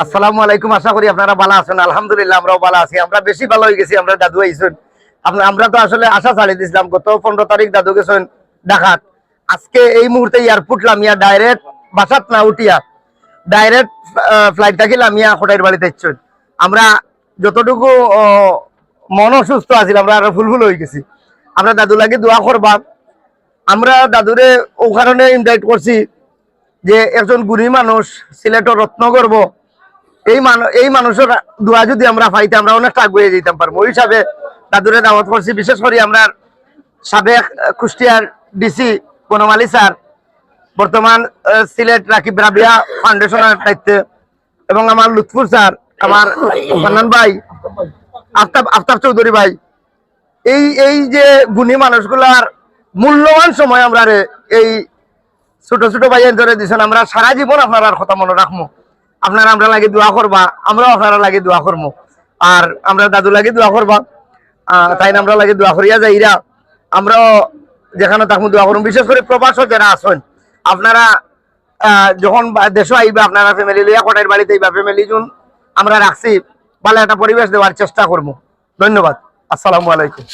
আসসালামু আলাইকুম। আশা করি আপনারা ভালো আছেন। আলহামদুলিল্লাহ আমরাও ভালো আছি। আমরা বেশি ভালো হয়ে গেছি। আমরা দাদু আইছেন। আমরা তো আসলে আশা ছাড়িয়ে দিয়েছিলাম গত 15 তারিখ দাদু গেছেন ঢাকাত। আজকে এই মুহূর্তে এয়ারপোর্ট লামিয়া ডাইরেক্ট বাসাত না উঠিয়া ডাইরেক্ট ফ্লাইট থাকি লামিয়া হোটেল বাড়িতে ইচ্ছেন। আমরা যতটুকু মন অসুস্থ আছি আমরা আরো ফুলফুল হয়ে গেছি। আমরা দাদু লাগে দোয়া করবা। আমরা দাদুরে ও কারণে ইনভাইট করছি যে একজন গুণী মানুষ, সিলেটের রত্ন গর্ব, এই মানুষের দোয়া যদি আমরা পাইতে আমরা অনেকটা আগুয়ে যেতাম পারবো। ওই হিসাবে দাদুরে দাওয়াত করছি। বিশেষ করে আমরা সাবেক কুষ্টিয়ার ডিসি বনমালী স্যার, বর্তমান সিলেট রাকিব রাবিয়া ফাউন্ডেশনের দায়িত্বে, এবং আমার লুৎফুর স্যার, আমার হান্নান ভাই, আফতাব চৌধুরী ভাই, এই যে গুণী মানুষগুলার মূল্যবান সময় আমরা এই ছোট ছোট ভাইয়ের ধরে দিচ্ছেন। আমরা সারা জীবন আপনার কথা মনে রাখবো। আপনারা আমরা লাগে দোয়া করবা, আমরাও আপনারা লাগে দোয়া করবো। আর আমরা দাদু লাগে দোয়া করবা, তাই আমরা লাগে দোয়া করিয়া যাইরা আমরাও যেখানে থাকবো দোয়া করবো। বিশেষ করে প্রবাসী যারা আছেন, আপনারা যখন দেশে আইবা আপনারা ফ্যামিলি লইয়া কোটার বাড়িতে আইবা, ফ্যামিলি জুন আমরা রাখছি, ভালো একটা পরিবেশ দেওয়ার চেষ্টা করবো। ধন্যবাদ। আসসালামু আলাইকুম।